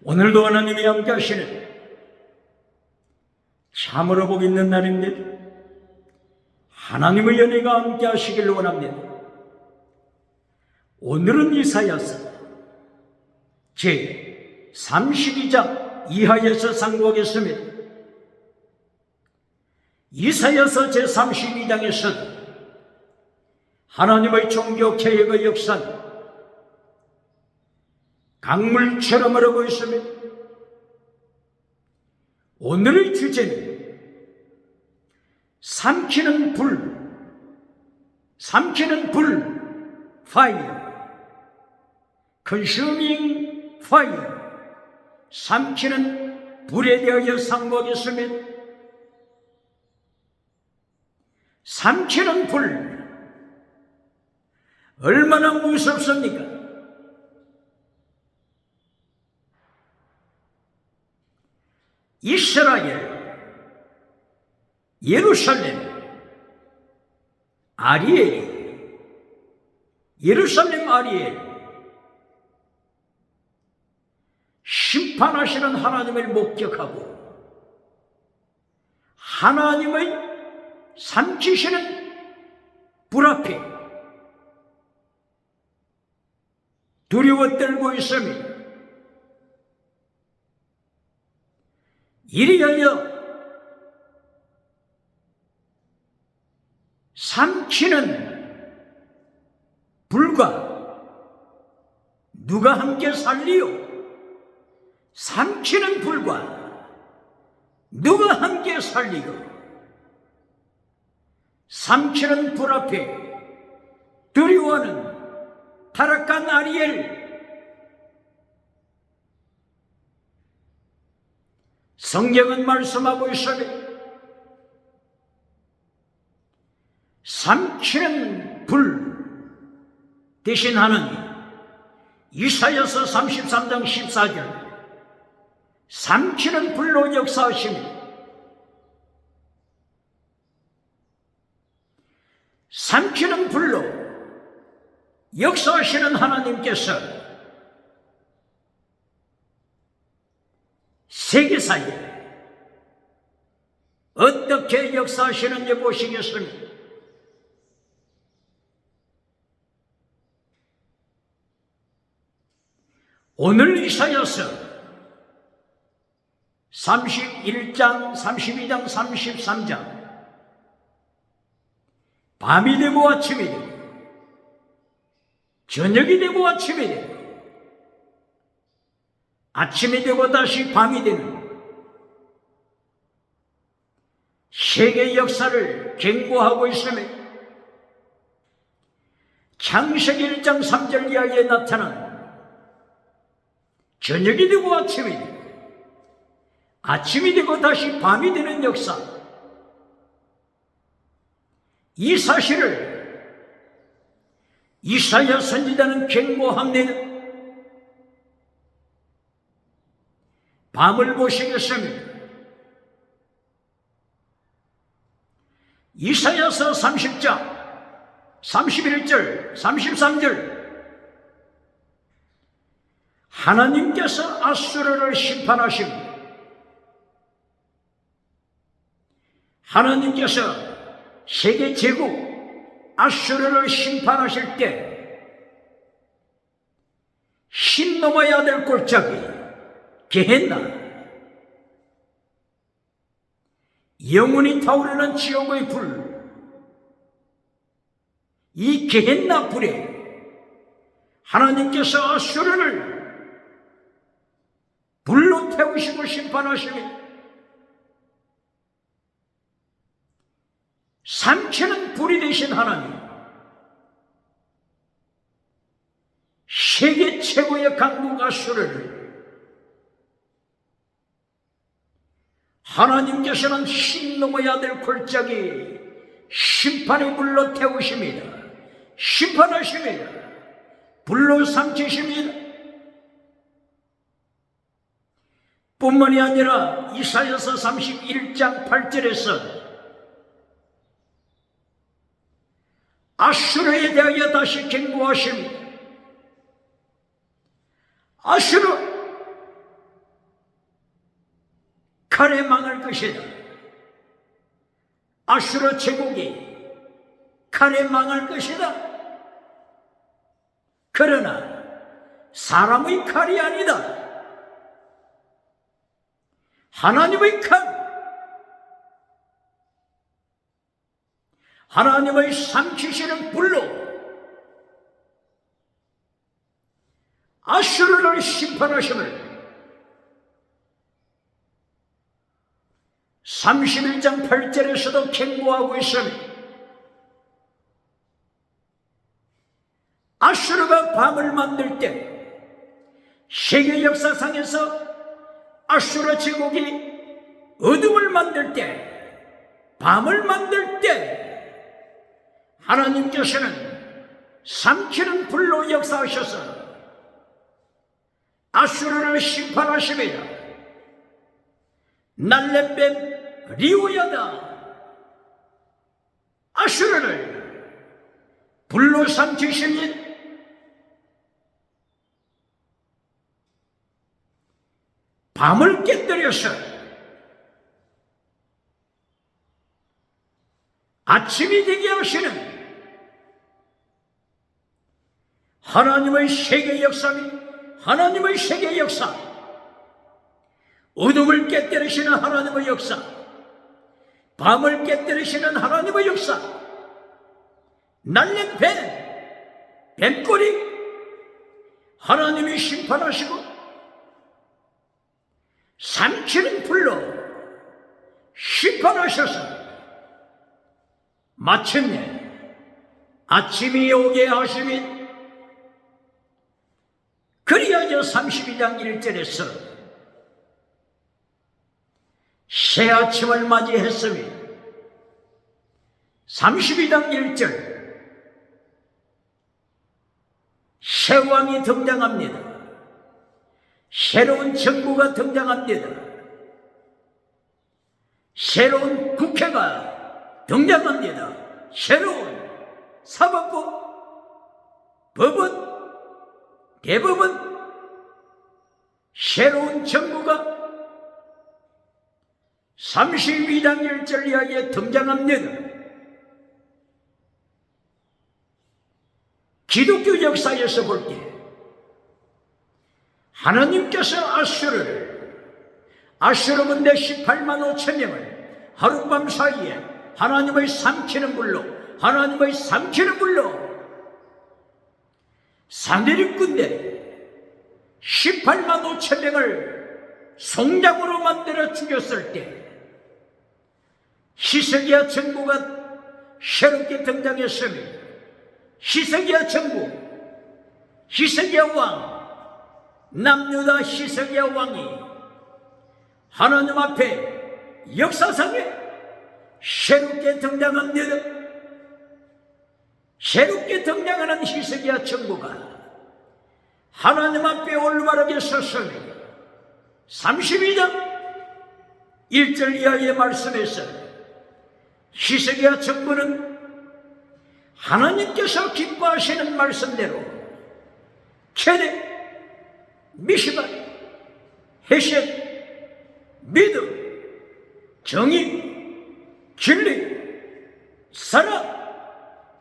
오늘도 하나님이 함께 하시는 참으로 복 있는 날입니다. 하나님의 연혜가 함께 하시길 원합니다. 오늘은 이사야서 제 32장 이하에서 상고하겠습니다. 이사야서 제 32장에서는 하나님의 종교 개혁의 역사는 강물처럼 흐르고 있습니다. 오늘의 주제는 삼키는 불, fire, consuming fire, 삼키는 불에 대하여 상고하겠습니다. 삼키는 불, 얼마나 무섭습니까? 이스라엘, 예루살렘, 아리엘, 예루살렘 아리엘, 심판하시는 하나님을 목격하고 하나님의 삼키시는 불 앞에 두려워 떨고 있습니다. 이리하여 삼키는 불과 누가 함께 살리요? 삼키는 불과 누가 함께 살리요? 삼키는 불 앞에 두려워하는 타락한 아리엘, 성경은 말씀하고 있습니다. 삼키는 불 대신 하나님, 이사야서 33장 14절, 삼키는 불로 역사하십니다. 삼키는 불로 역사하시는 하나님께서 세계사에 어떻게 역사하시는지 보시겠습니다. 오늘 이사야서 31장, 32장, 33장, 밤이 되고 아침이 되고 저녁이 되고 아침이 되고 아침이 되고 다시 밤이 되는 세계 역사를 경고하고 있으며 창세기 1장 3절 이하에 나타난 저녁이 되고 아침이 되고 아침이 되고 다시 밤이 되는 역사, 이 사실을 이사야 선지자는 경고합니다. 밤을 보시겠습니다. 이사야서 30장 31절 33절, 하나님께서 아수르를 심판하십니다. 하나님께서 세계 제국 아수르를 심판하실 때 신 넘어야 될 골짜기 게헨나, 영원히 타오르는 지옥의 불, 이 게헨나 불에 하나님께서 아수르를 불로 태우시고 심판하시며 삼키는 불이 되신 하나님, 세계 최고의 강국 아수르를 하나님께서는 신 넘어야 될 골짜기 심판의 불로 태우십니다. 심판하십니다. 불로 삼키십니다. 뿐만이 아니라 이사야서 31장 8절에서 아수르에 대하여 다시 경고하십니다. 아수르, 칼에 망할 것이다. 아수르 제국이 칼에 망할 것이다. 그러나 사람의 칼이 아니다. 하나님의 칼, 하나님의 삼키시는 불로 아수르를 심판하심을 31장 8절에서도 경고하고 있으니, 아수르가 밤을 만들 때, 세계 역사상에서 아수르 제국이 어둠을 만들 때, 밤을 만들 때 하나님께서는 삼키는 불로 역사하셔서 아수르를 심판하십니다. 날렘뱀 리오야다, 아수르를 불로 삼키시니 밤을 깨뜨려서 아침이 되게 하시는 하나님의 세계 역사입니다. 하나님의 세계 역사, 어둠을 깨뜨리시는 하나님의 역사, 밤을 깨뜨리시는 하나님의 역사, 날린 뱀꼬리 하나님이 심판하시고 삼키는 불로 심판하셔서 마침내 아침이 오게 하시니, 그리하여 32장 1절에서 새 아침을 맞이했으며 32장 1절 새 왕이 등장합니다. 새로운 정부가 등장합니다. 새로운 국회가 등장합니다. 새로운 사법부, 법원, 대법원, 새로운 정부가 32장 1절 이하에 등장합니다. 기독교 역사에서 볼 때 하나님께서 아수르 군대 18만 5천 명을 하룻밤 사이에 하나님의 삼키는 불로 사내립 군대 18만 5천 명을 송장으로 만들어 죽였을 때 히스기야 정부가 새롭게 등장했습니다. 히스기야 정부, 히스기야 왕, 남유다 히스기야 왕이 하나님 앞에 역사상에 새롭게 등장합니다. 새롭게 등장하는 히스기야 정부가 하나님 앞에 올바르게 섰습니다. 32장 1절 이하의 말씀에서 히스기야 정부는 하나님께서 기뻐하시는 말씀대로 케덱, 미시바, 헤셋, 믿음, 정의, 진리, 사랑,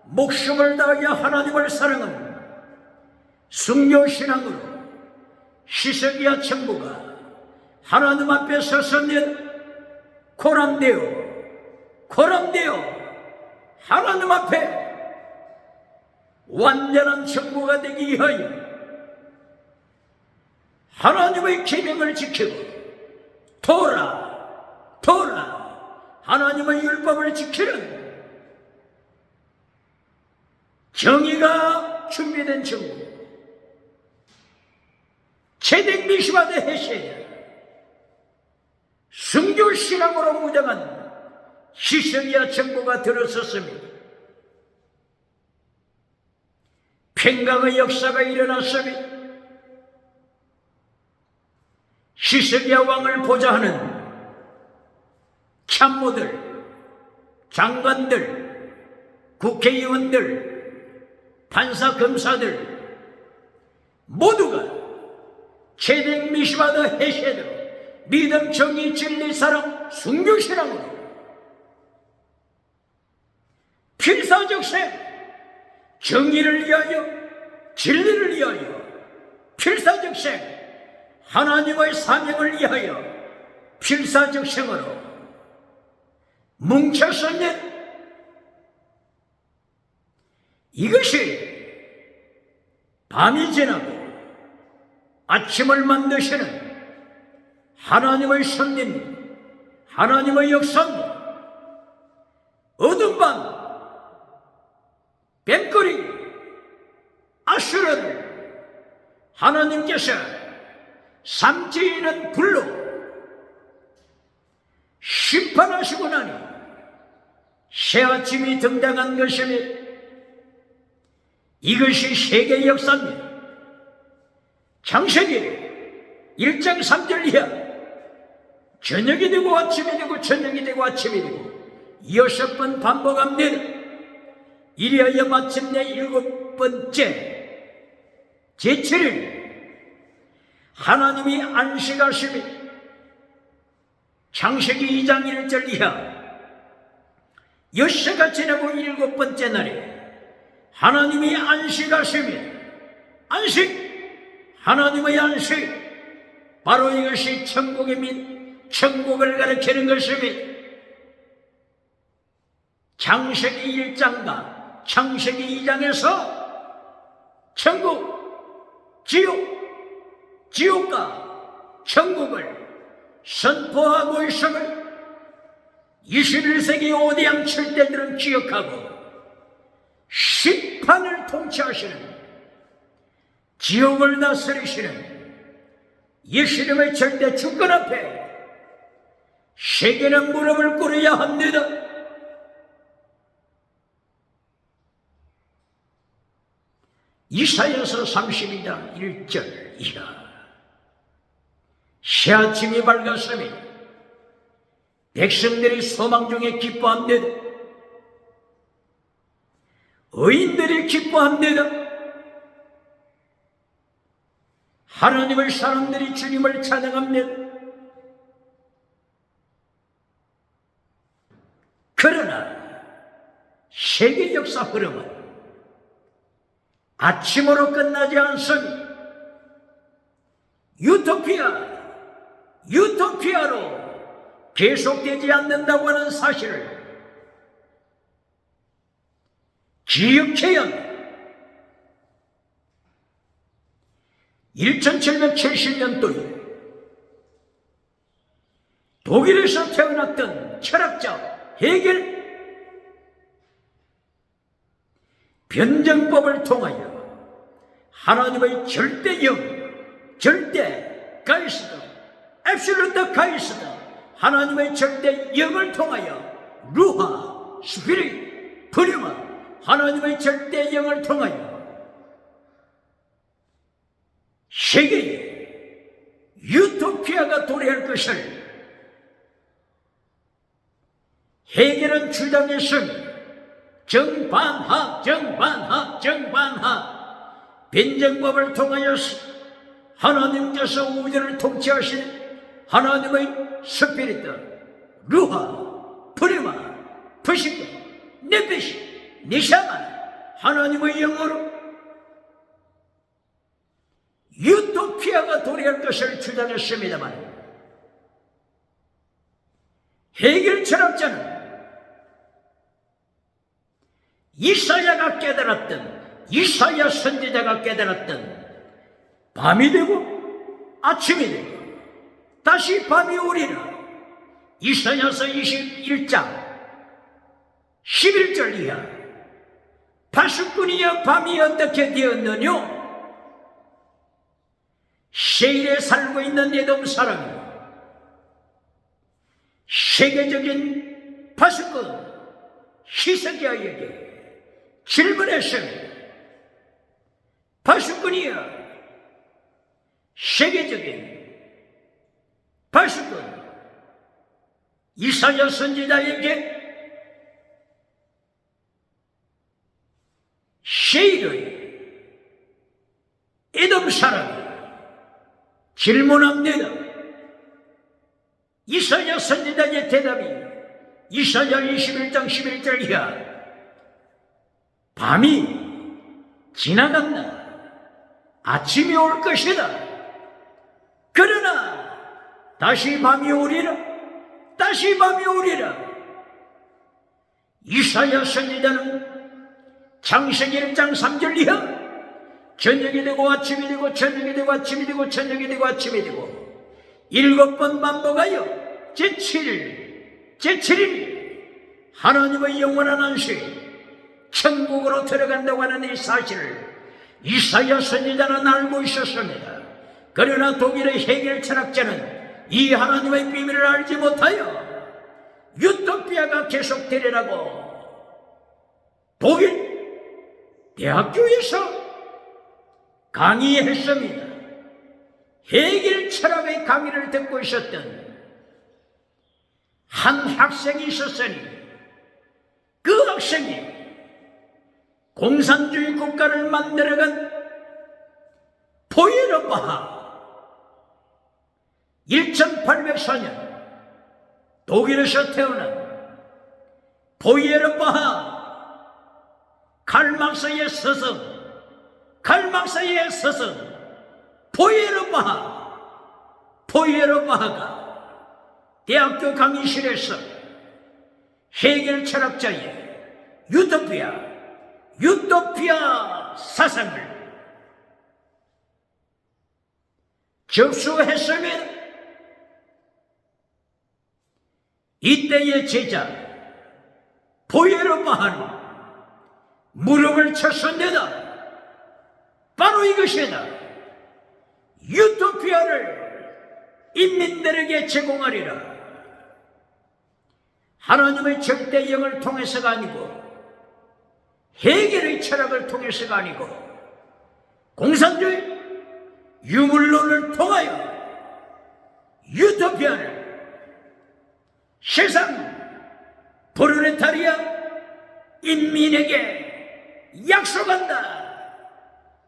목숨을 다하여 하나님을 사랑하는 순교신앙으로 히스기야 정부가 하나님 앞에 서서는 고람되어 하나님 앞에 완전한 정부가 되기 위하여 하나님의 계명을 지키고 토라 하나님의 율법을 지키는 정의가 준비된 정부, 체덱 미시바데 헤세야 순교신앙으로 무장한 히스기야 정부가 들어섰습니다. 팽강의 역사가 일어났습니다. 히스기야 왕을 보좌하는 참모들, 장관들, 국회의원들, 판사, 검사들 모두가 체덱 미시바드 헤세드로 믿음, 정의, 진리, 사랑, 순교신앙으로 필사적생, 정의를 위하여, 진리를 위하여, 필사적생, 하나님의 사명을 위하여 필사적생으로 뭉쳤었는 이것이 밤이 지나고 아침을 만드시는 하나님의 섭리입니다. 하나님의 역사입니다. 어두운 밤 뱀거리 아수르를 하나님께서 삼지는 불로 심판하시고 나니 새아침이 등장한 것입니다. 이것이 세계 역사입니다. 창세기 1장 3절 이하 저녁이 되고 아침이 되고 저녁이 되고 아침이 되고 6번 반복합니다. 이리하여 마침내 7번째 제7일 하나님이 안식하심이 창세기 2장 1절 이하 엿새가 지나고 7번째 날에 하나님이 안식하심이 안식 하나님의 안식 바로 이것이 천국입니다. 천국을 가리키는 것입니다. 창세기 1장과 창세기 2장에서 천국, 지옥과 천국을 선포하고 있음을 21세기 오대양 칠대들은 기억하고 심판을 통치하시는 지옥을 다스리시는 예수님의 절대 주권 앞에 세계는 무릎을 꿇어야 합니다. 이사야서 32장 1절 이하 새아침이 밝았으니 백성들이 소망 중에 기뻐합니다. 의인들이 기뻐합니다. 하나님의 사람들이 주님을 찬양합니다. 그러나 세계 역사 흐름은 아침으로 끝나지 않습니다. 유토피아로 계속되지 않는다고 하는 사실을 기억해야 합니다. 1770년도에 독일에서 태어났던 철학자 헤겔 변증법을 통하여 하나님의 절대영, 절대 가이스트, 앱솔루트 가이스트, 하나님의 절대 영을 통하여 루하, 스피릿, 프리마, 하나님의 절대 영을 통하여 세계에 유토피아가 도래할 것을 헤겔은 주장했습니다. 정반합, 변증법을 통하여 하나님께서 우주를 통치하신 하나님의 스피릿, 루하, 프리마, 푸시크, 네피시, 니샤마, 하나님의 영으로 유토피아가 도래할 것을 주장했습니다만 헤겔 철학자는 이사야가 깨달았던, 이사야 선지자가 깨달았던 밤이 되고 아침이 되고 다시 밤이 오리라. 이사야서 21장 11절 이하 파수꾼이여 밤이 어떻게 되었느뇨? 세일에 살고 있는 에돔 사람이 세계적인 파수꾼 히스기야에게 질문했습니다. 파수꾼이여, 세계적인 파수꾼 이사야 선지자에게 세일의 에돔 사람이 질문합니다. 이사야 선지자의 대답이 이사야 21장 11절 이하 밤이 지나간다. 아침이 올 것이다. 그러나 다시 밤이 오리라. 다시 밤이 오리라. 이사야 선지자는 창세기 1장 3절 이하 저녁이 되고 아침이 되고 저녁이 되고 아침이 되고 저녁이 되고 아침이 되고 7번 반복하여 제7일 하나님의 영원한 안식 천국으로 들어간다고 하는 이 사실을 이사야 선지자는 알고 있었습니다. 그러나 독일의 해겔 철학자는 이 하나님의 비밀을 알지 못하여 유토피아가 계속되리라고 독일 대학교에서 강의했습니다. 해겔 철학의 강의를 듣고 있었던 한 학생이 있었으니 그 학생이 공산주의 국가를 만들어간 포에르바하 1804년 독일에서 태어난 포에르바하 칼막스의 스승 포에르바하가 대학교 강의실에서 해겔 철학자의 유토피아 사상을 접수했으면 이때의 제자 포에르바하는 무릎을 쳤습니다. 바로 이것이다. 유토피아를 인민들에게 제공하리라. 하나님의 절대 영을 통해서가 아니고 해겔의 철학을 통해서가 아니고 공산주의 유물론을 통하여 유토피아를 세상 프롤레타리아 인민에게 약속한다.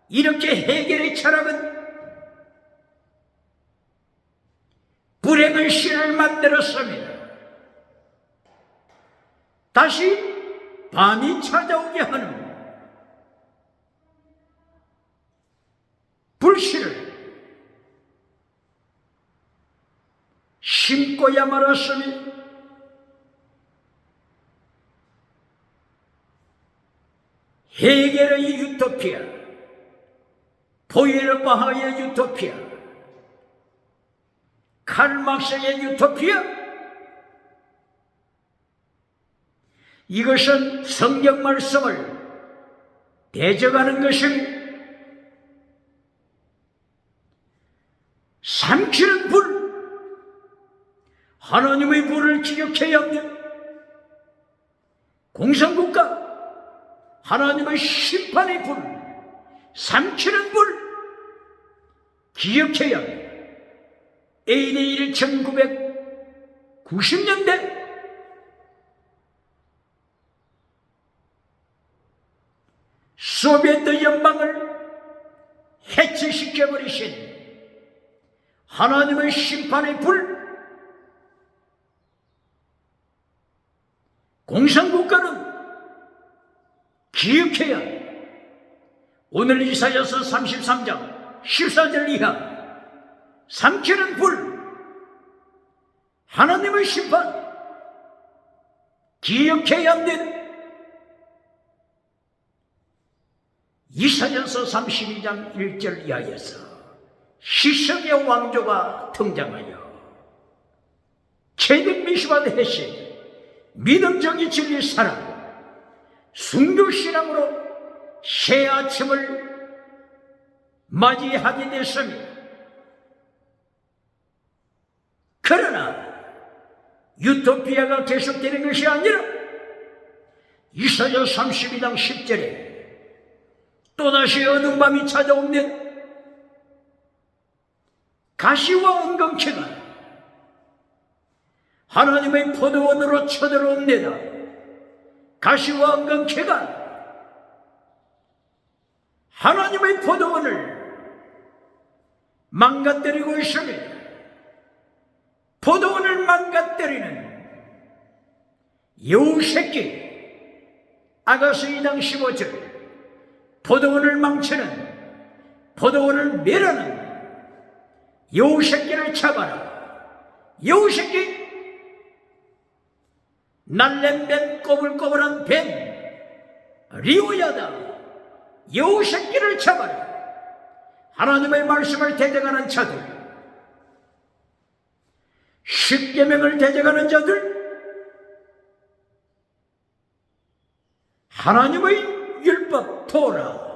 이렇게 해겔의 철학은 불행의 신을 만들었습니다. 다시 밤이 찾아오게 하는 불신을 심고야 말았으니 해겔의 유토피아, 포에르바하의 유토피아, 칼막스의 유토피아, 이것은 성경 말씀을 대적하는 것입니다. 삼키는 불, 하나님의 불을 기억해야 합니다. 공산국가, 하나님의 심판의 불, 삼키는 불, 기억해야 합니다. AD 1990년대 소비에트 연방을 해체시켜버리신 하나님의 심판의 불, 공산국가는 기억해야 합니다. 오늘 이사야서 33장 14절 이하 삼키는 불, 하나님의 심판 기억해야 합니다. 이사야서 32장 1절 이하에서 시석의 왕조가 등장하여 체득 미시바드 해시 믿음 정의 진리 사랑 순교신앙으로 새 아침을 맞이하게 됐습니다. 그러나 유토피아가 계속되는 것이 아니라 이사야 32장 10절에 또다시 어두운 밤이 찾아옵니다. 가시와 엉겅퀴가 하나님의 포도원으로 쳐들어옵니다. 가시와 엉겅퀴가 하나님의 포도원을 망가뜨리고 있습니다. 포도원을 여우새끼. 아가서 2장 15절. 포도원을 망치는, 포도원을 멸하는 여우새끼를 잡아라. 여우새끼, 날랜뱀, 꼬불꼬불한 뱀, 리오야다. 여우새끼를 잡아라. 하나님의 말씀을 대적하는 자들, 십계명을 대적하는 자들, 하나님의 율법 토라,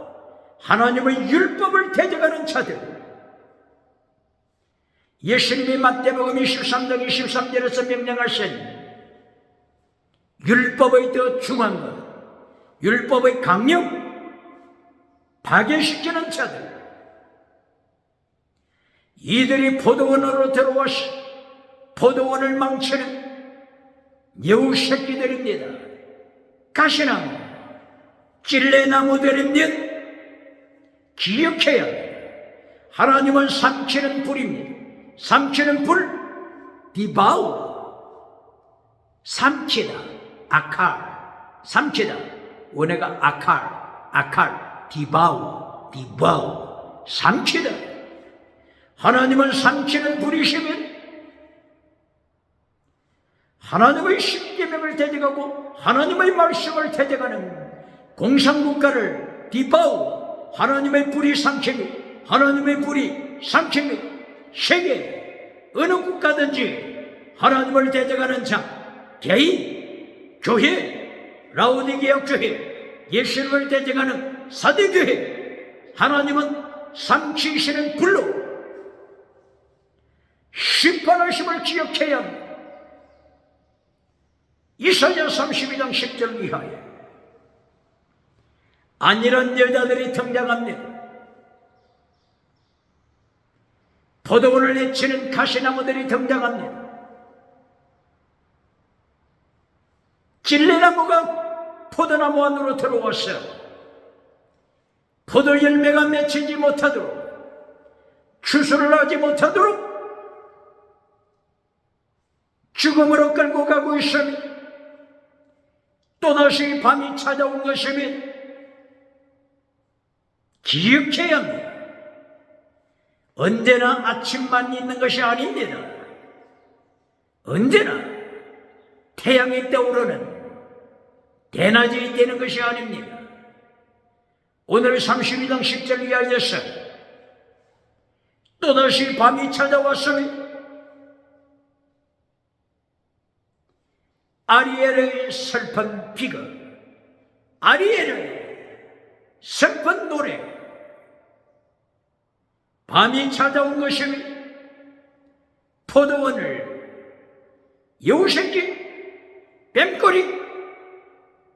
하나님의 율법을 대적하는 자들. 예수님이 마태복음 23장 23절에서 명령하신 율법의 더 중한 것, 율법의 강령 파괴시키는 자들, 이들이 포도원으로 들어와서 포도원을 망치는 여우새끼들입니다. 가시나무, 찔레나무들입니다. 기억해야 합니다. 하나님은 삼키는 불입니다. 삼키는 불, 디바우, 삼키다, 아칼, 삼키다, 원어가 아칼, 디바우, 삼키다. 하나님은 삼키는 불이시면 하나님의 십계명을 대적하고 하나님의 말씀을 대적하는 공산국가를 디바우, 하나님의 불이 삼킵니다. 하나님의 불이 삼킵니다. 세계 어느 국가든지 하나님을 대적하는 자, 개인, 교회, 라오디게아 교회, 예수님을 대적하는 사대교회, 하나님은 삼키시는 불로 심판하심을 기억해야 합니다. 이사야 32장 10절 이하에 안일한 여자들이 등장합니다. 포도원을 해치는 가시나무들이 등장합니다. 찔레나무가 포도나무 안으로 들어와서 포도 열매가 맺히지 못하도록, 추수를 하지 못하도록 죽음으로 끌고 가고 있으니 또다시 밤이 찾아온 것이면 기억해야 합니다. 언제나 아침만 있는 것이 아닙니다. 언제나 태양이 떠오르는 대낮이 되는 것이 아닙니다. 오늘 32장 10절 이하에서 또다시 밤이 찾아왔으니 아리엘의 슬픈 비극, 아리엘의 슬픈 노래, 밤이 찾아온 것이니 포도원을 여우새끼, 뱀꼬리,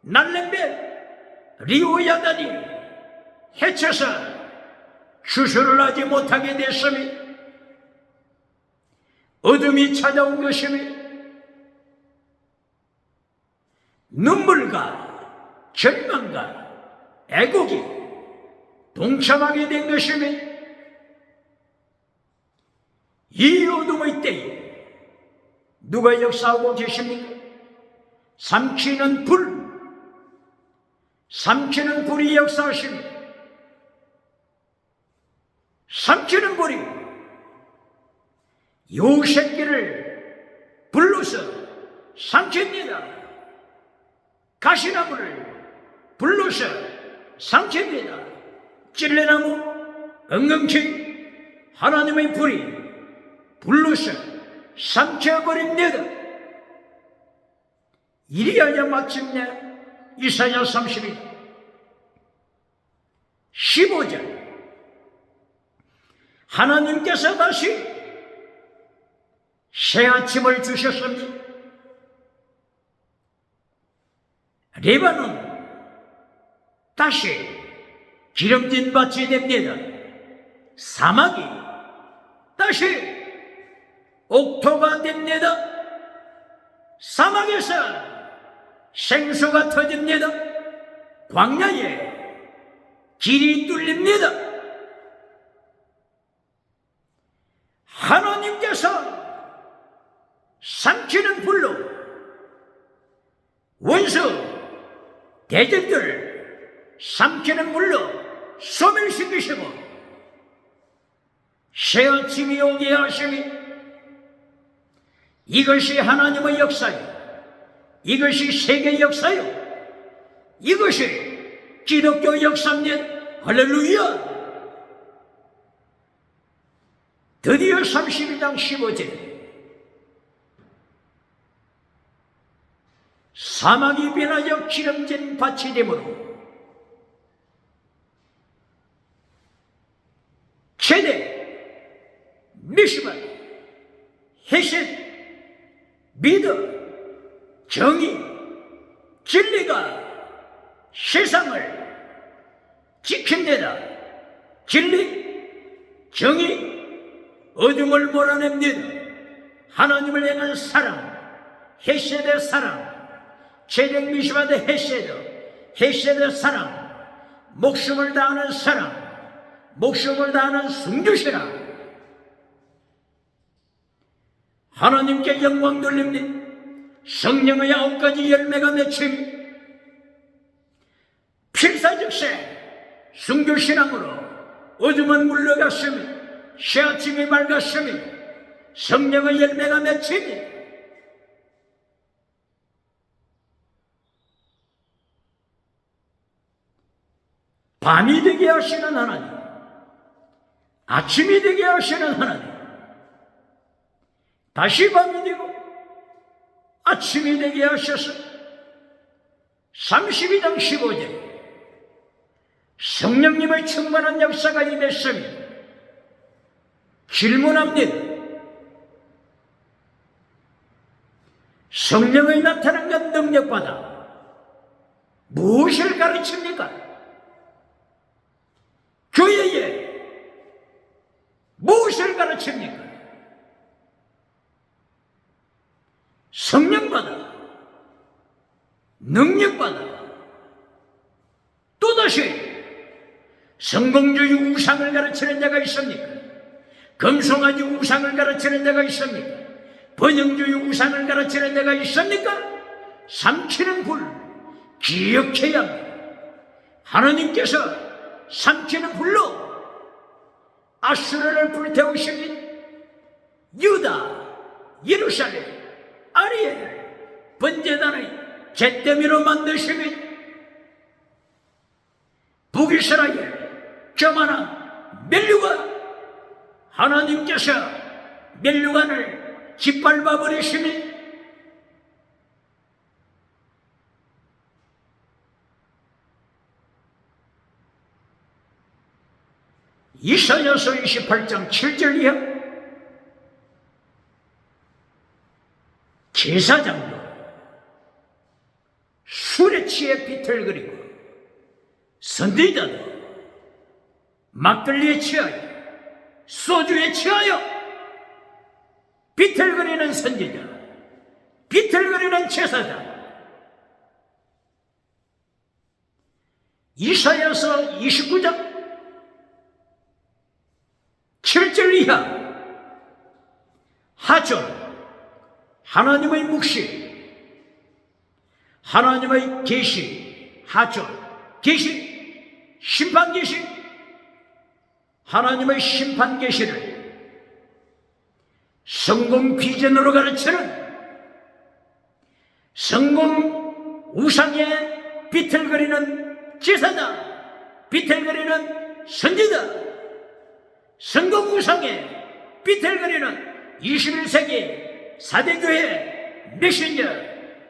날랜뱀, 리오야단이 해쳐서 추수를 하지 못하게 됐으니 어둠이 찾아온 것이니 눈물과 절망과 애곡이 동참하게 된 것이니 이 어둠의 때에 누가 역사하고 계십니까? 삼키는 불, 삼키는 불이 역사하십니다. 삼키는 불이 여우새끼를 불러서 삼킵니다. 가시나무를 불러서 삼킵니다. 찔레나무, 엉겅퀴, 하나님의 불이 불러서 삼켜버립니다. 이리하여 마침내 이사야 32장 15절 하나님께서 다시 새 아침을 주셨습니다. 레바논 다시 기름진 밭이 됩니다. 사막이 다시 옥토가 됩니다. 사막에서 생수가 터집니다. 광야에 길이 뚫립니다. 하나님께서 삼키는 불로 원수 대적들 삼키는 물로 소멸시키시고 새아침이 오게 하시니 이것이 하나님의 역사요. 이것이 세계 역사요. 이것이 기독교 역사입니다. 할렐루야. 드디어 32장 15절 사막이 변하여 기름진 밭이 되므로 최대 미시바 헤셋 미드 정의 진리가 세상을 지킨대다. 진리 정의 어둠을 몰아냅니다. 하나님을 향한 사랑 헤셋의 사랑 최대 미시바의 헤셋의 사랑 목숨을 다하는 사랑 목숨을 다하는 순교시라. 하나님께 영광 돌립니다. 성령의 9가지 열매가 맺힘 필사즉세 순교신앙으로 어둠은 물러갔으며 새아침이 밝았으며 성령의 열매가 맺히니 밤이 되게 하시는 하나님, 아침이 되게 하시는 하나님, 다시 밤이 되고 아침이 되게 하셔서 32장 15절 성령님의 충만한 역사가 임했습니다. 질문합니다. 성령의 나타난 것 능력받아 무엇을 가르칩니까? 교회에 무엇을 가르칩니까? 성령받아 능력받아 또다시 성공주의 우상을 가르치는 자가 있습니까? 금송아지 우상을 가르치는 자가 있습니까? 번영주의 우상을 가르치는 자가 있습니까? 삼키는 불 기억해야 합니다. 하나님께서 삼키는 불로 아수르를 불태우십니다. 유다, 예루살렘, 아리엘을 번제단의 잿더미로 만드십니다. 북이스라엘 저만한 멸류관 하나님께서 멸류관을 짓밟아 버리시니 이사야서 28장 7절 이하 제사장도 술에 취해 비틀거리고 선지자도 막걸리에 취하여 소주에 취하여 비틀거리는 선지자 비틀거리는 제사장 이사야서 29장 7절 이하 하존 하나님의 묵시 하나님의 계시 하존 계시 심판 계시 하나님의 심판 계시를 성공 비전으로 가르치는 성공 우상에 비틀거리는 제사장 비틀거리는 선지자 성공 우상에 비틀거리는 21세기 사대교회 메신저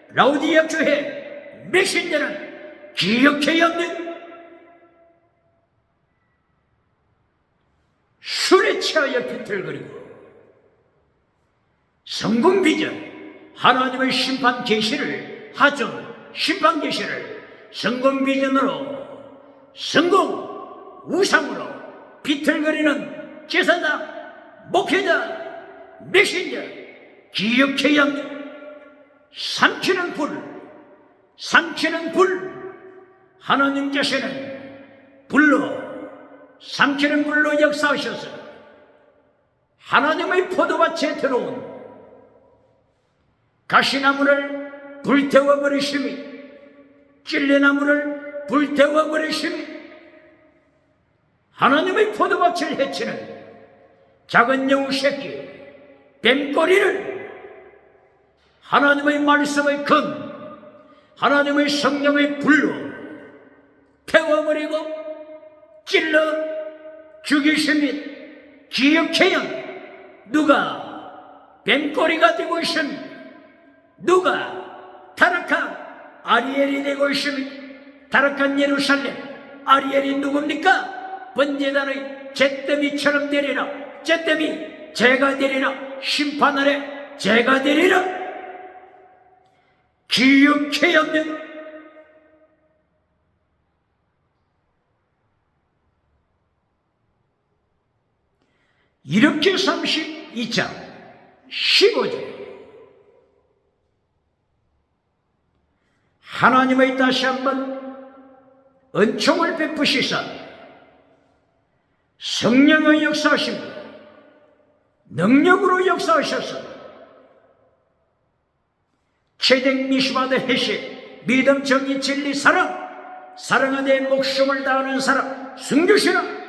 라우디아 교회 메신저는 기억해야 합니다. 술에 취하여 비틀거리고 성공 비전 하나님의 심판 계시를 하존 심판 계시를 성공 비전으로 성공 우상으로 비틀거리는 제사장 목회자 메신저 기억해야 합니다. 삼키는 불 하나님께서는 불로 삼키는 불로 역사하셔서 하나님의 포도밭에 들어온 가시나무를 불태워 버리심이 찔레나무를 불태워 버리시니 하나님의 포도밭을 해치는 작은 여우 새끼 뱀꼬리를 하나님의 말씀의 금, 하나님의 성령의 불로 태워버리고 찔러 죽이시니 기억해요. 누가 뱀꼬리가 되고 있습니까? 누가 타락한 아리엘이 되고 있습니까? 타락한 예루살렘 아리엘이 누굽니까? 번제단의 잿더미처럼 되리라. 잿더미 제가 되리라. 심판하래 제가 되리라. 기억해야 합니다. 이렇게 32장 15절 하나님의 다시 한번 은총을 베푸시사 성령의 역사하심과 능력으로 역사하셔서 체득 미시바드 해시 믿음 정의 진리 사랑 사랑하되 목숨을 다하는 사랑 순교신앙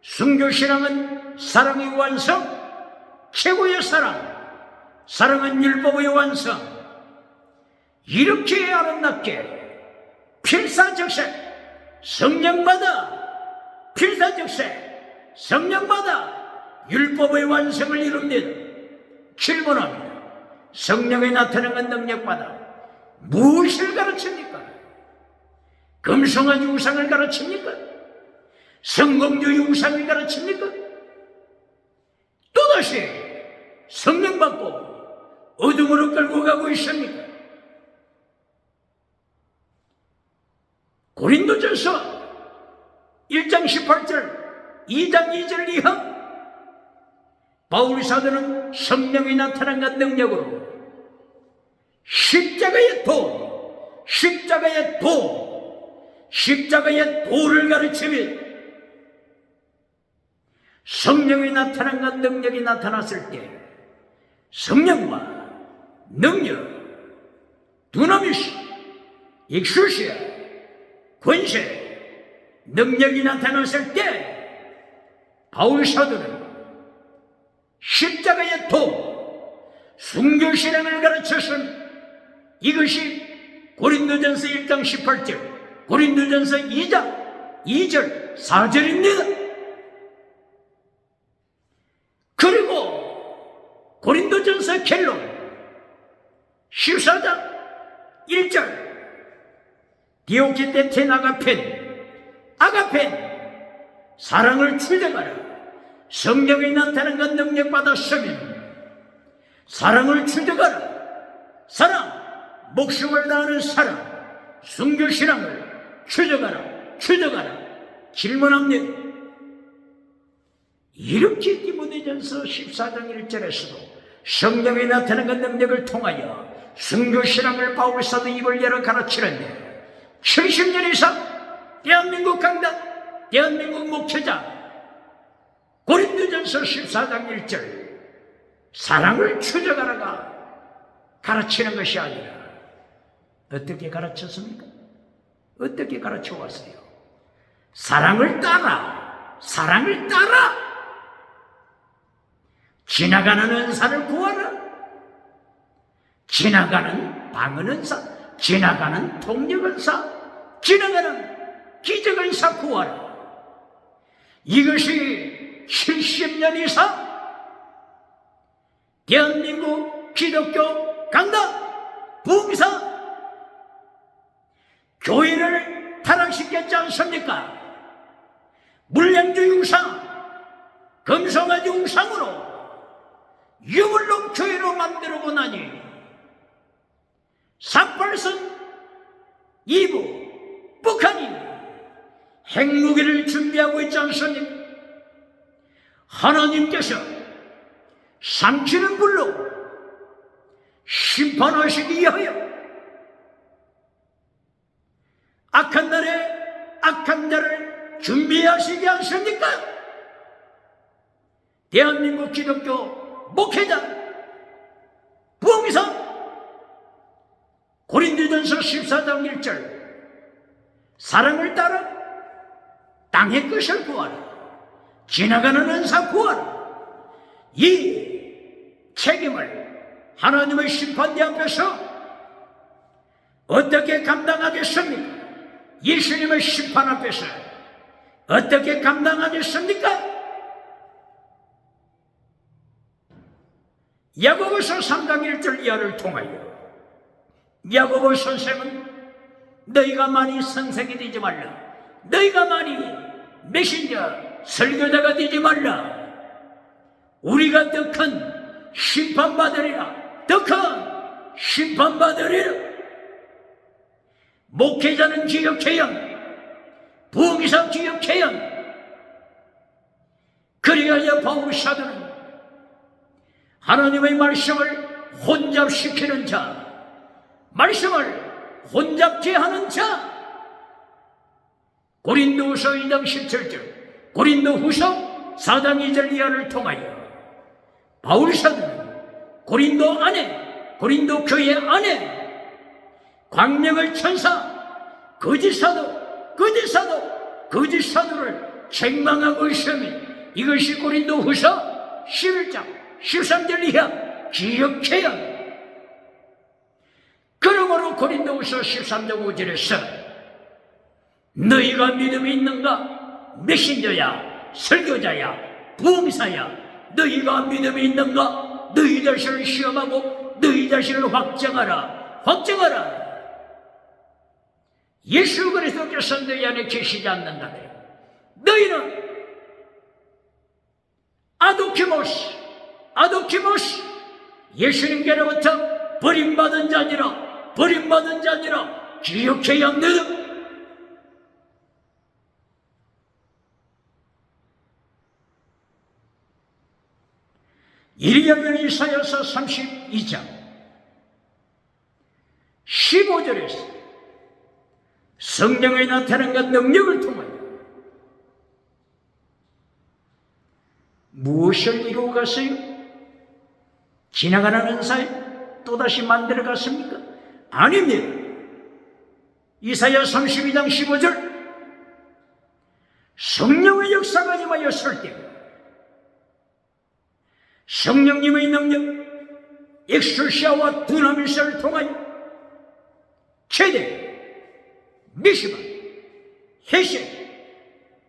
순교신앙은 사랑의 완성 최고의 사랑 사랑은 율법의 완성 이렇게 아름답게 필사적세 성령마다 필사적세 성령마다 율법의 완성을 이룹니다. 질문합니다. 성령에 나타나는 능력마다 무엇을 가르칩니까? 금송아지 우상을 가르칩니까? 성공주의 우상을 가르칩니까? 또다시 성령 받고 어둠으로 끌고 가고 있습니까? 고린도전서 1장 18절 2장 2절 이하 바울 사도는 성령이 나타난 것 능력으로 십자가의 도를 가르치며 성령이 나타난 것 능력이 나타났을 때 성령과 능력 두나미스 익수시아 권세 능력이 나타났을 때 바울 사도는 십자가의 순교신앙을 가르쳤으니 이것이 고린도전서 1장 18절 고린도전서 2장 2절 4절입니다. 그리고 고린도전서 결론 14장 1절 디오키테텐 아가펜 사랑을 추적하라. 성령이 나타난 것 능력받았으면 사랑을 추적하라. 사랑 목숨을 다하는 사랑 순교신앙을 추적하라. 질문합니다. 이렇게 디모데전서 14장 1절에서도 성령이 나타난 것 능력을 통하여 순교신앙을 바울 사도 입을 열어 가르치는데 70년 이상 대한민국 강단 대한민국 목회자 고린도전서 14장 1절 사랑을 추적하라가 가르치는 것이 아니라 어떻게 가르쳤습니까? 어떻게 가르쳐 왔어요? 사랑을 따라 지나가는 은사를 구하라. 지나가는 방언 은사, 지나가는 통역 은사, 지나가는 기적 은사 구하라. 이것이 70년 이상 대한민국 기독교 강단 부흥사 교회를 타락시켰지 않습니까? 물량주의 우상, 금송아지 우상으로 유물론 교회로 만들고 나니 38선 2부 북한이 핵무기를 준비하고 있지 않습니까? 하나님께서 삼키는 불로 심판하시기 위하여 악한 날에 악한 자를 준비하시지 않습니까? 대한민국 기독교 목회자 부흥사 고린도전서 빌립보전서 14장 1절 사랑을 따라 땅의 것을 구하라. 지나가는 은사 구하라. 이 책임을 하나님의 심판대 앞에서 어떻게 감당하겠습니까? 예수님의 심판 앞에서 어떻게 감당하겠습니까? 야고보서 3장 1절 이하를 통하여 야고보 선생은 너희가 많이 선생이 되지 말라. 너희가 많이 메신저 설교자가 되지 말라. 우리가 더 큰 심판받으리라. 더 큰 심판받으리라. 목회자는 기억해야 부흥사 기억해야. 그리하여 바울 사도는 하나님의 말씀을 혼잡시키는 자, 말씀을 혼잡케 하는 자, 고린도후서 2장 17절, 고린도후서 4장 2절 이하를 통하여 바울 사도는 고린도 안에, 고린도 교회 안에 광명의 천사, 거짓 사도를 책망하고 있으며 이것이 고린도후서 11장 13절 이하 기억해야 합니다. 그러므로 고린도후서 13장 5절에서 너희가 믿음이 있는가? 메신저야, 설교자야, 부흥사야, 너희가 믿음이 있는가? 너희 자신을 시험하고 너희 자신을 확정하라. 예수 그리스도께서 너희 안에 계시지 않는다면 너희는 아도키모스 예수님께로부터 버림받은 자니라 기억해야 합니다. 이리하면 이사야서 32장 15절에서 성령의 나타남과 능력을 통하여 무엇을 이루어 갔어요? 지나가는 은사에 또다시 만들어 갔습니까? 아닙니다. 이사야 32장 15절 성령의 역사가 임하였을 때 성령님의 능력 엑소시아와 두나미스를 통하여 최대 미시바 해시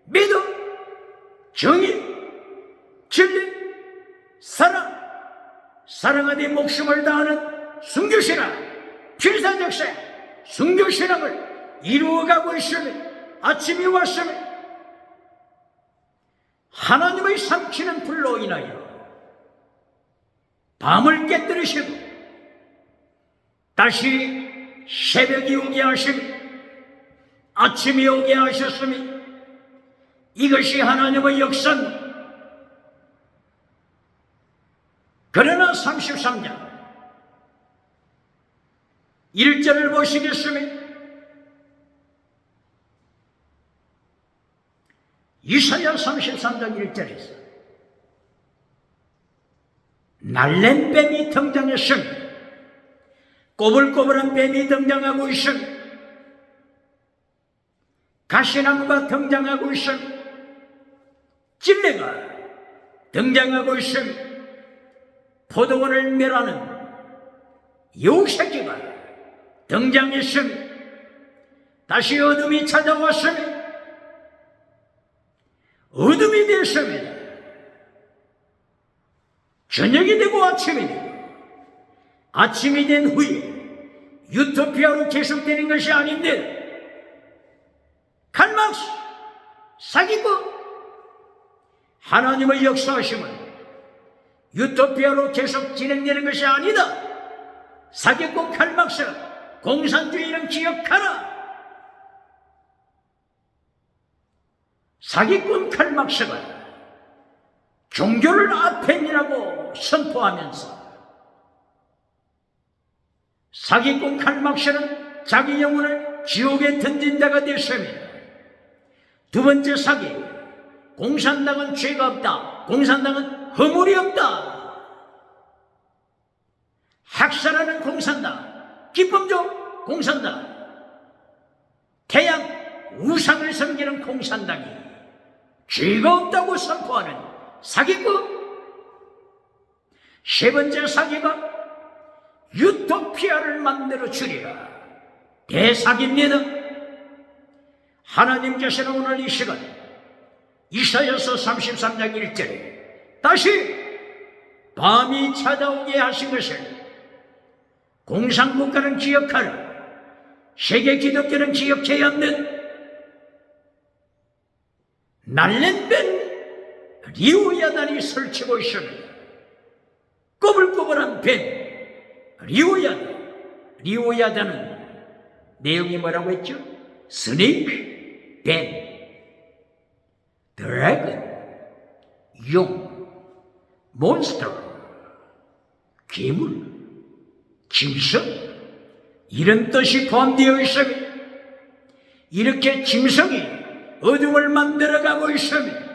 믿음 정의 진리 사랑하되 목숨을 다하는 순교신앙 필사적세 순교신앙을 이루어가고 있으며 아침이 왔으며 하나님의 삼키는 불로 인하여 밤을 깨뜨리시고 다시 새벽이 오게 하시며 아침이 오게 하셨으니 이것이 하나님의 역사입니다. 그러나 33장 1절을 보시겠습니다. 이사야 33장 1절에서 날랜 뱀이 등장했습니다. 꼬불꼬불한 뱀이 등장하고 있습니다. 가시나무가 등장하고 있습니다. 찔레가 등장하고 있습니다. 포도원을 멸하는 여우새끼가 등장했습니다. 다시 어둠이 찾아왔습니다. 어둠이 됐습니다. 저녁이 되고 아침이 되고 아침이 된 후에 유토피아로 계속되는 것이 아닌데 칼막스 사기꾼 하나님의 역사하심은 유토피아로 계속 진행되는 것이 아니다. 사기꾼 칼막스 공산주의는 기억하라. 사기꾼 칼막스가 종교를 아펜이라고 선포하면서 사기꾼 칼막스는 자기 영혼을 지옥에 던진 자가 됐습니다. 두 번째 사기, 공산당은 죄가 없다. 공산당은 허물이 없다. 학살하는 공산당, 기쁨조 공산당, 태양 우상을 섬기는 공산당이 죄가 없다고 선포하는 사기꾼. 세 번째 사기가 유토피아를 만들어 주리라. 대사기입니다. 하나님께서는 오늘 이 시간 이사야서 33장 1절에 다시 밤이 찾아오게 하신 것을 공산국가는 기억하라. 세계 기독교는 기억해야 하는 날랜벤 리오야단이 설치고 있습니다. 꼬불꼬불한 벤 리오야단은 내용이 뭐라고 했죠? 스네이크, 뱀, 드래곤, 용, 몬스터, 괴물, 짐승, 이런 뜻이 포함되어 있습니다. 이렇게 짐승이 어둠을 만들어가고 있습니다.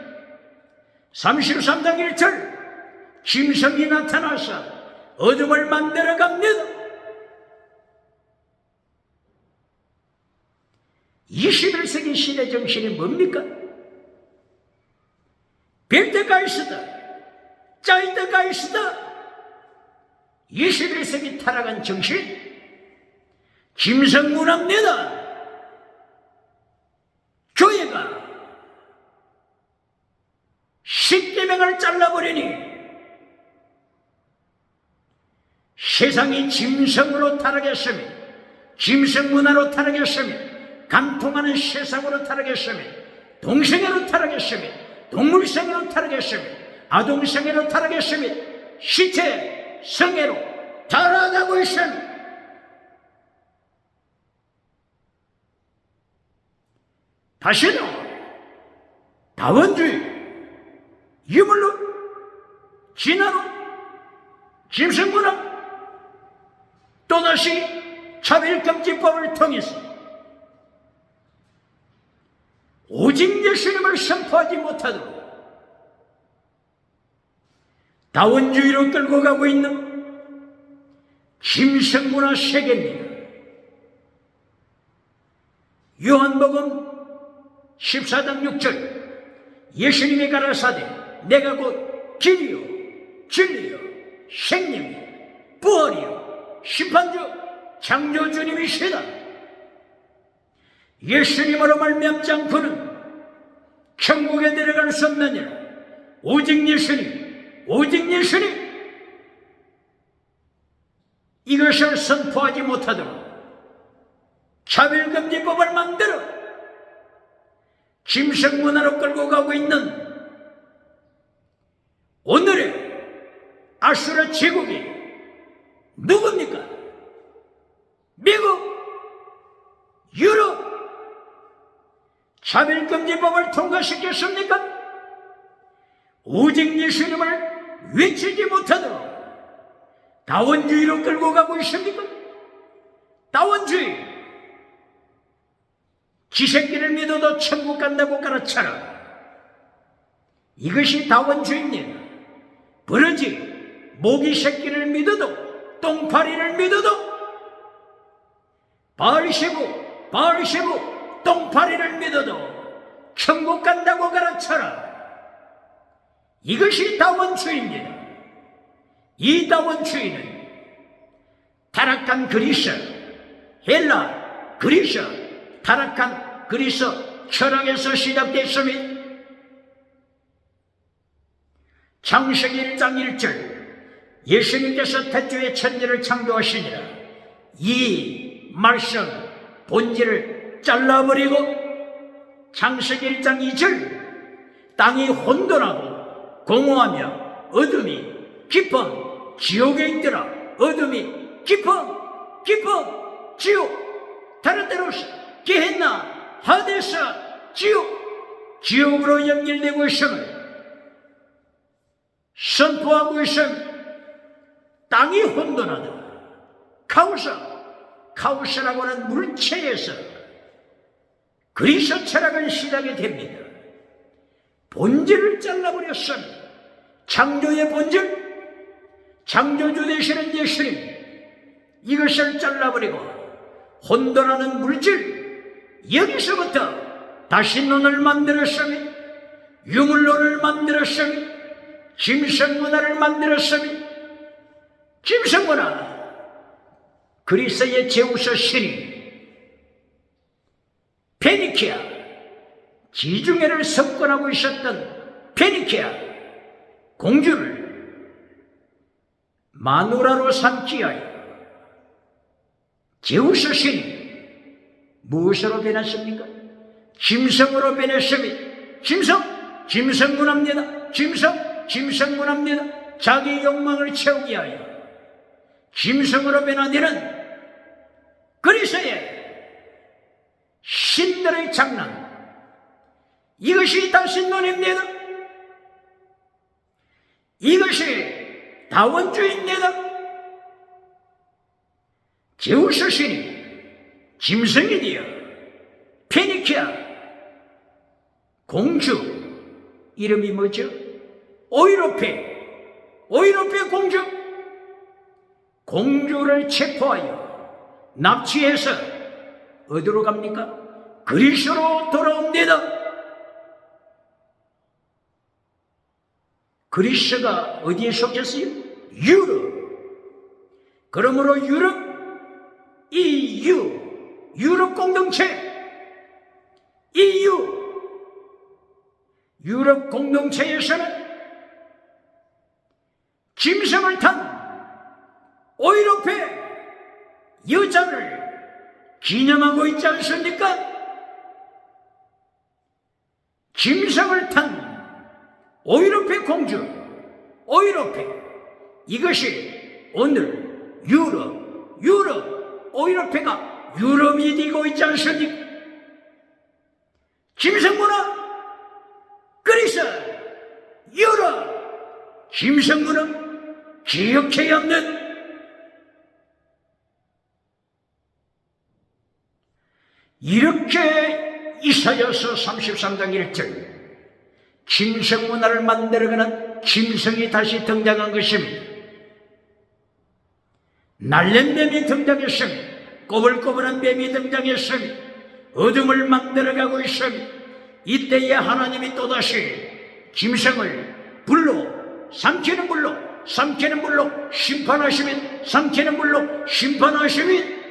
33장 1절 짐승이 나타나서 어둠을 만들어갑니다. 21세기 시대 정신이 뭡니까? 벨트가이스트, 짜이트가이스트, 21세기 타락한 정신, 짐승문화입니다. 교회가 십계명을 잘라버리니 세상이 짐승으로 타락했으며, 짐승문화로 타락했으며, 간통하는 세상으로 타락했으며, 동성애로 타락했으며, 동물성애로 타락했으며, 아동성애로 타락했으며, 시체 성애로 타락하고 있으며, 다시는 다원주의, 유물론, 진화론, 짐승문화, 또다시 차별금지법을 통해서 오직 예수님을 선포하지 못하도록 다원주의로 끌고 가고 있는 짐승문화 세계입니다. 요한복음 14장 6절 예수님이 가라사대 내가 곧 길이요 진리요 생명이요 부활이요 심판주 창조주님이시다. 예수님으로 말미암지 않고는 천국에 들어갈 수 없느니라. 오직 예수님, 오직 예수님. 이것을 선포하지 못하도록 차별금지법을 만들어 짐승문화로 끌고 가고 있는 오늘의 아수라 제국이 누굽니까? 미국, 유럽, 차별금지법을 통과시켰습니까? 오직 예수님을 외치지 못하도록 다원주의로 끌고 가고 있습니까? 다원주의, 지새끼를 믿어도 천국 간다고 가르쳐라. 이것이 다원주의입니다. 버러지, 모기 새끼를 믿어도, 똥파리를 믿어도, 바알세부, 똥파리를 믿어도 천국 간다고 가르쳐라. 이것이 다원주의입니다. 이 다원주의는 타락한 그리스, 헬라, 그리스, 타락한 그리스 철학에서 시작됐습니다. 창세기 1장 1절 예수님께서 태초에 천지를 창조하시니라. 이 말씀 본질을 잘라버리고 창세기 1장 2절 땅이 혼돈하고 공허하며 어둠이 깊은 지옥에 있더라. 어둠이 깊은 지옥, 다른 데로 게헨나, 하데스, 지옥으로 연결되고 있음을 선포하고 있음. 땅이 혼돈하다. 카오스라고 하는 물체에서 그리스 철학은 시작이 됩니다. 본질을 잘라버렸음. 창조의 본질, 창조주 되시는 예수님, 이것을 잘라버리고 혼돈하는 물질, 여기서부터 다시 논을 만들었으며 유물론을 만들었으며 짐승문화를 만들었으며 짐승문화, 그리스의 제우스 신이 페니키아, 지중해를 석권하고 있었던 페니키아 공주를 마누라로 삼기 위하여 제우스 신이 무엇으로 변했습니까? 짐승으로 변했으며 짐승문화입니다. 짐승문화입니다. 자기 욕망을 채우기 위하여 짐승으로 변화되는 그리스의 신들의 장난, 이것이 다 신론입니다. 이것이 다원주의입니다. 제우스 신이 짐승이 되어 페니키아 공주, 이름이 뭐죠? 오이로페 공주를 체포하여 납치해서 어디로 갑니까? 그리스로 돌아옵니다. 그리스가 어디에 속했어요? 유럽. 그러므로 유럽 공동체, 유럽 공동체에서는 짐승을 탄 오이로페 여자를 기념하고 있지 않습니까? 짐승을 탄 오이로페 공주, 이것이 오늘 유럽 오이로페가 유럽이 되고 있지 않습니까? 짐승문화, 그리스, 유럽, 짐승문화 기억해야 없는 이렇게 이사야서 33장 1절 짐승문화를 만들어가는 짐승이 다시 등장한 것입니다. 날랜 뱀이 등장했으며 꼬불꼬불한 뱀이 등장했으며 어둠을 만들어가고 있으며 이때에 하나님이 또다시 짐승을 삼키는 불로 심판하시면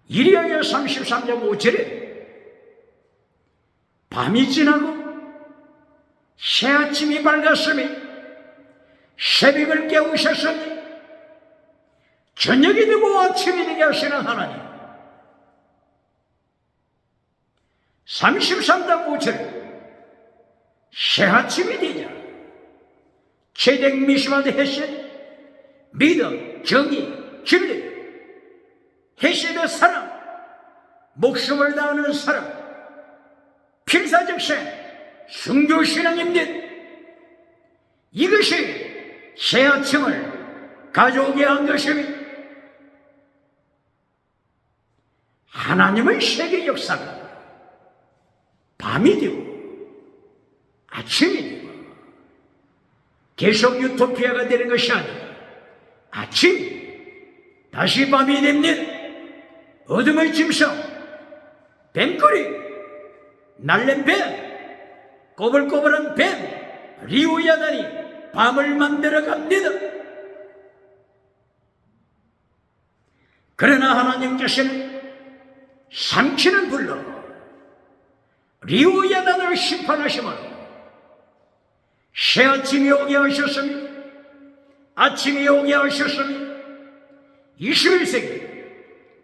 이리하여 33장 5절에 밤이 지나고 새아침이 밝았으며 새벽을 깨우셨으니 저녁이 되고 아침이 되게 하시는 하나님. 33장 5절 새아침이 되자 체덱 미시마드 헤셋 믿음 정의 진리 헤셋의 사랑 목숨을 다하는 사람 필사적생 순교신앙입니다. 이것이 새아침을 가져오게 한 것입니다. 하나님의 세계 역사가 밤이 되고 아침이 되고 계속 유토피아가 되는 것이 아니라 아침이 다시 밤이 됩니다. 어둠의 짐승, 뱀꼬리, 날랜 뱀, 꼬불꼬불한 뱀, 리우야단이 밤을 만들어 갑니다. 그러나 하나님께서는 삼키는 불로 리우야단을 심판하시므로 새아침이 오게 하셨으며 아침이 오게 하셨으며 21세기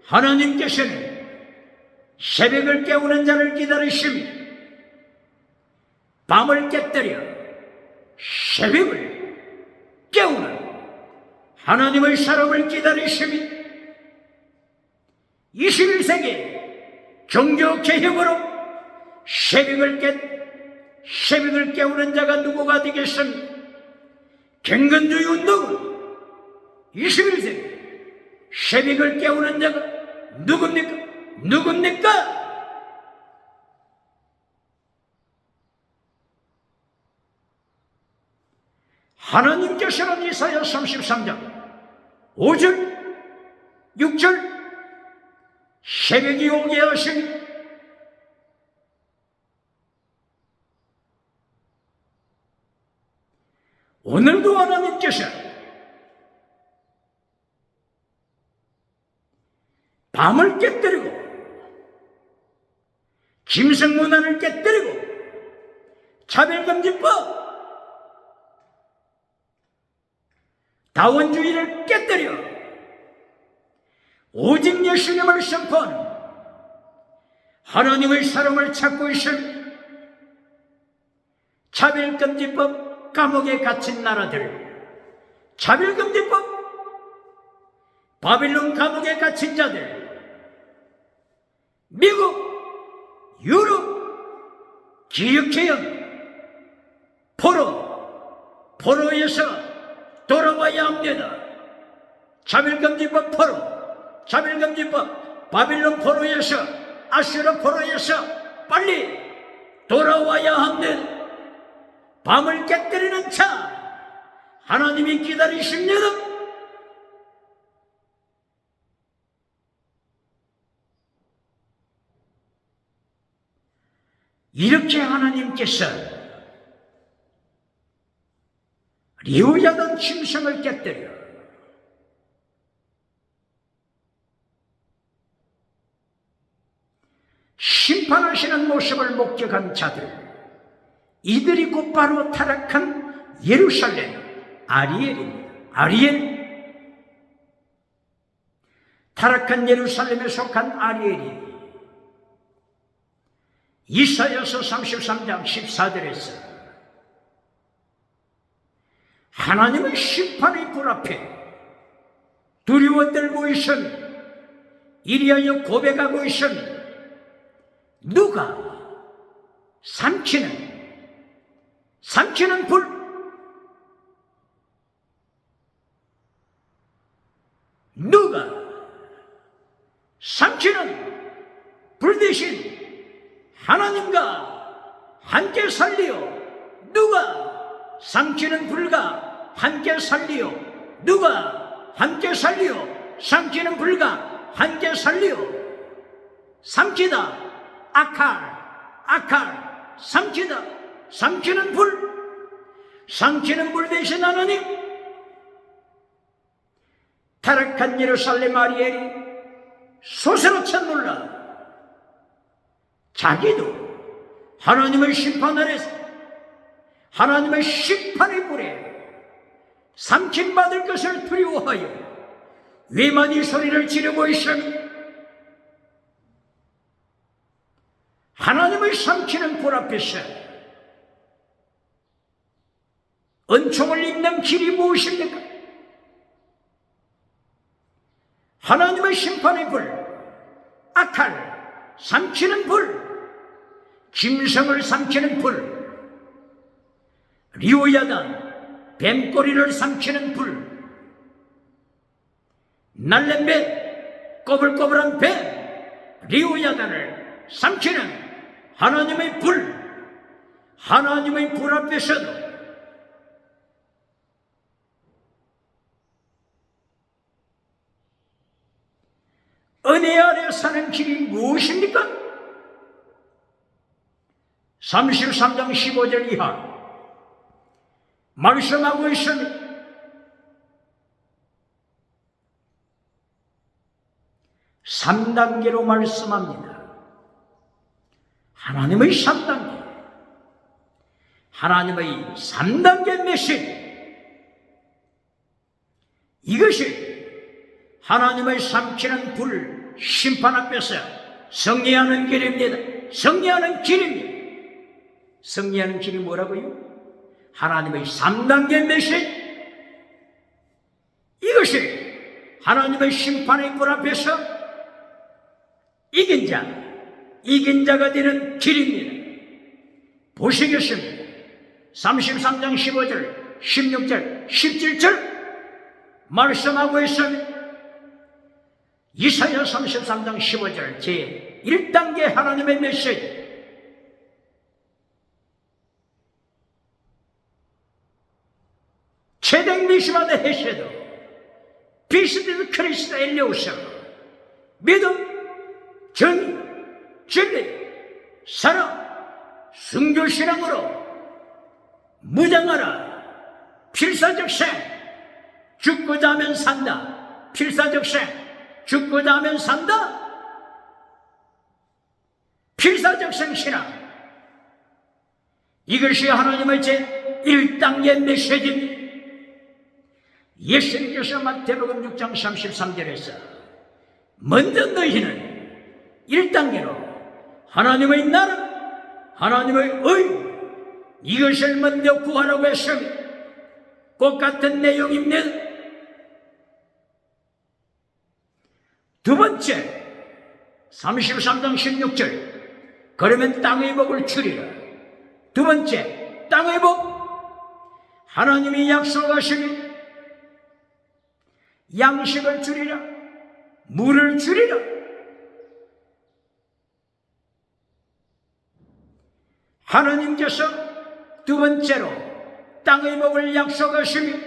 하나님께서는 새벽을 깨우는 자를 기다리시며 밤을 깨뜨려 새벽을 깨우는 하나님의 사람을 기다리시며 21세기 종교개혁으로 새벽을 깨우는 자가 누구가 되겠습니까? 경건주의 운동은 21세기 새벽을 깨우는 자가 누굽니까? 하나님께서는 이사야 33장 5절 6절 새벽이 오게 하시니 오늘도 하나님께서 밤을 깨뜨리고 김성문화를 깨뜨리고 차별금지법 다원주의를 깨뜨려 오직 예수님을 선포하는 하나님의 사람을 찾고 있은 차별금지법 감옥에 갇힌 나라들, 차별금지법 바빌론 감옥에 갇힌 자들, 미국, 유럽, 기독교형 포로에서 돌아와야 합니다. 차별금지법 포로, 차별금지법 바빌론 포로에서, 아수르 포로에서 빨리 돌아와야 합니다. 밤을 깨뜨리는 차 하나님이 기다리십니다. 이렇게 하나님께서 리오야단 짐승을 깨뜨려 심판하시는 모습을 목격한 자들, 이들이 곧바로 타락한 예루살렘 아리엘입니다. 아리엘, 타락한 예루살렘에 속한 아리엘이 이사야서 33장 14절에서 하나님의 심판의 불 앞에 두려워 떨고 있으니 이리하여 고백하고 있으니 누가 삼키는 불, 누가 삼키는 불 대신 하나님과 함께 살리요, 누가 삼키는 불과 함께 살리요, 누가 함께 살리요, 삼키는 불과 함께 살리요. 삼키다 아칼 삼키다, 삼키는 불 대신 하나님. 타락한 예루살렘 아리엘이 소스라쳐 놀라 자기도 하나님의 심판 아래서 하나님의 심판의 불에 삼킴받을 것을 두려워하여 외마디 소리를 지르고 있으니 하나님의 삼키는 불 앞에서 은총을 입는 길이 무엇입니까? 하나님의 심판의 불, 아칼, 삼키는 불, 짐승을 삼키는 불, 리오야단, 뱀꼬리를 삼키는 불, 날랜뱀, 꼬불꼬불한 뱀, 리오야단을 삼키는 하나님의 불, 하나님의 불 앞에서도 은혜 아래 사는 길이 무엇입니까? 33장 15절 이하 말씀하고 있으니 (3단계로) 말씀합니다. 하나님의 3단계, 하나님의 3단계 메시지, 이것이 하나님의 삼키는 불 심판 앞에서 승리하는 길입니다. 승리하는 길입니다. 승리하는 길이 뭐라고요? 하나님의 3단계 메시지, 이것이 하나님의 심판의 불 앞에서 이긴 자가 되는 길입니다. 보시겠습니다. 33장 15절, 16절, 17절 말씀하고 있습니다. 이사야 33장 15절 제 1단계 하나님의 메시지, 체댕 미시마데 헤세도 비스디드 크리스다 엘레오서 믿음, 정의, 진리, 사랑, 순교신앙으로 무장하라. 필사적 생, 죽고자 하면 산다. 필사적 생, 죽고자 하면 산다. 필사적 생신앙. 이것이 하나님의 제1단계 메시지입니다. 예수님께서 마태복음 6장 33절에서 먼저 너희는 1단계로 하나님의 나라, 하나님의 의, 이것을 먼저 구하라고 했습니다. 똑같은 내용입니다. 두 번째, 33장 16절. 그러면 땅의 복을 주리라. 두 번째, 땅의 복. 하나님이 약속하시니 양식을 주리라, 물을 주리라. 하나님께서 두 번째로 땅의 복을 약속하시니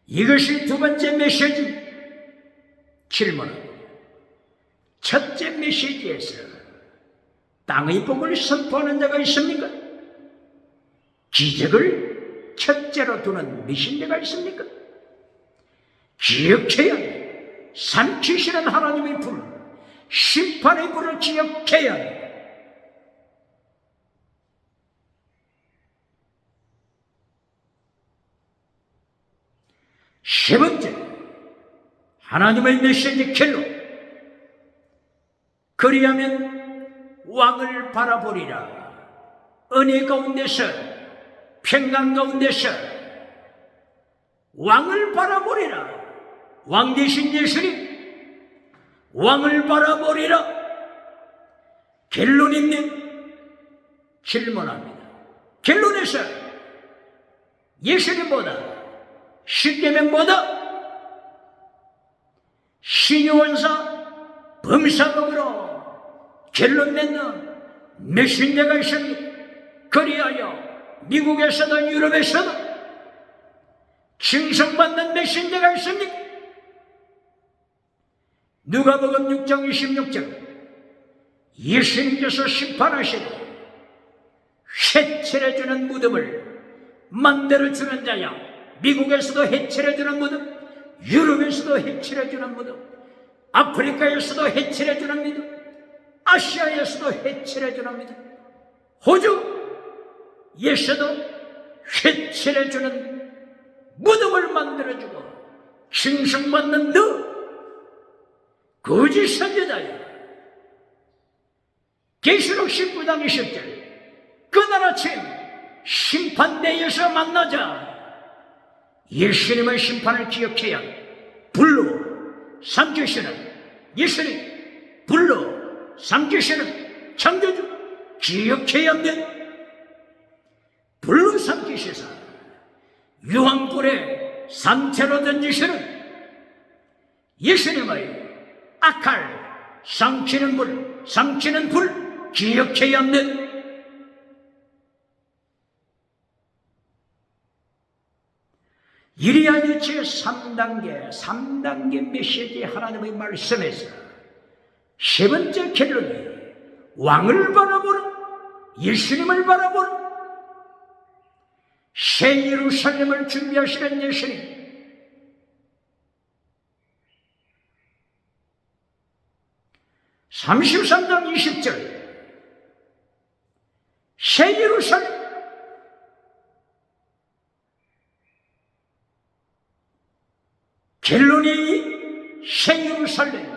이것이 두 번째 메시지. 질문은 첫째 메시지에서 땅의 복을 선포하는 자가 있습니까? 기적을 첫째로 두는 메신저가 있습니까? 기억해야 해. 삼키시는 하나님의 불, 심판의 불을 기억해야 해. 세 번째, 하나님의 메시지 결론. 그리하면 왕을 바라보리라. 은혜 가운데서, 평강 가운데서 왕을 바라보리라. 왕 대신 예수님, 왕을 바라보리라. 결론입니다. 질문합니다. 결론에서 예수님보다, 십계명보다 신유원사 범사복으로 결론 맺는 메신저가 있습니다. 그리하여 미국에서도 유럽에서도 칭송받는 메신저가 있습니다. 누가복음 6장 26절. 예수님께서 심판하시고 해칠해주는 무덤을 만들어주는 자야. 미국에서도 해칠해주는 무덤, 유럽에서도 해칠해주는 무덤, 아프리카에서도 해칠해주는 무덤, 아시아에서도 해칠해주는 무덤, 호주에서도 해칠해주는 무덤을 만들어주고 칭송받는 너 거짓 선지자야. 계시록 19장 20절. 그날 아침 심판대에서 만나자. 예수님의 심판을 기억해야 불로 삼키시는 예수님, 불로 삼키시는 창조주 기억해야 합니다. 불로 삼키시사 유황불에 산채로 던지시는 예수님의 악할 삼키는 불 기억해야 합니다. 이리하여 제3단계 메시지 하나님의 말씀에서 세 번째 결론이 왕을 바라보라, 예수님을 바라보라. 새 예루살렘을 준비하시는 예수님. (33장 20절) 새 예루살렘. 결론이 새 예루살렘.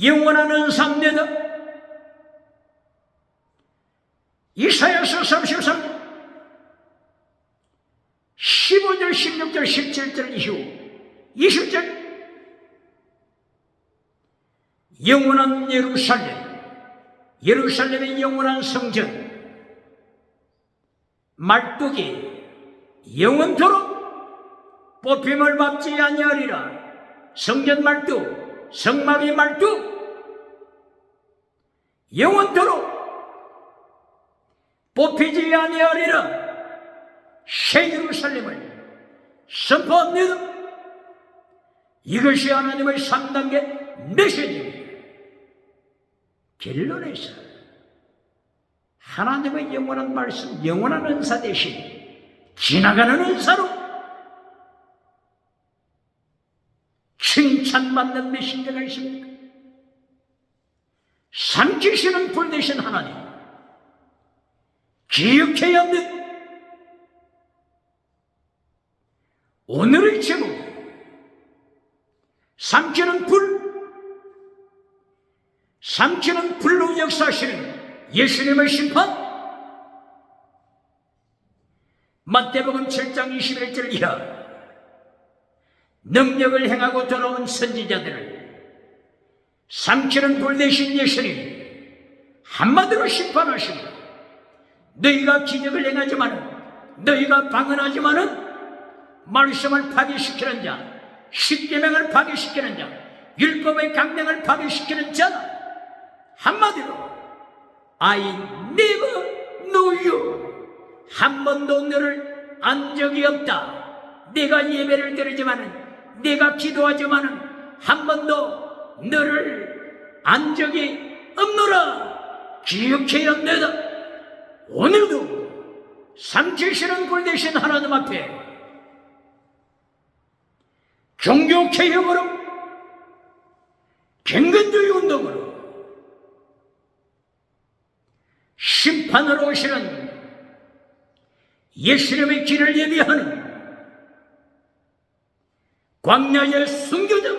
영원한 은상대다. 이사야서 33장 15절 16절 17절 이후 20절. 영원한 예루살렘, 예루살렘의 영원한 성전, 말뚝이 영원토록 뽑힘을 받지 아니하리라. 성전 말뚝, 성막의 말뚝 영원토록 뽑히지 아니하리라. 새 예루살렘을 선포합니다. 이것이 하나님의 3단계 메시지입니다. 결론에서 하나님의 영원한 말씀, 영원한 은사 대신 지나가는 은사로 칭찬받는 메신저가 있습니까? 삼키시는 불 되신 하나님, 기억해야 합니다. 오늘의 제목, 삼키는 불, 삼키는 불로 역사하시는 예수님의 심판. 마태복음 7장 21절 이하, 능력을 행하고 돌아온 선지자들을 삼키는 불 대신 예수님 한마디로 심판하십니다. 너희가 기적을 행하지만은, 너희가 방언하지만은, 말씀을 파괴시키는 자, 십계명을 파괴시키는 자, 율법의 강령을 파괴시키는 자, 한마디로 I never knew you. 한 번도 너를 안 적이 없다. 내가 예배를 드리지만은, 내가 기도하지만은 한 번도 너를 안 적이 없노라. 기억해야 합니다. 오늘도 삼키시는 불 되신 하나님 앞에 종교개혁으로, 경건주의 운동으로, 심판으로 오시는 예수님의 길을 예비하는 광야의 순교자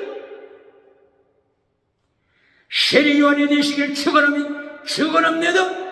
세례요한이 되시길 축원합니다.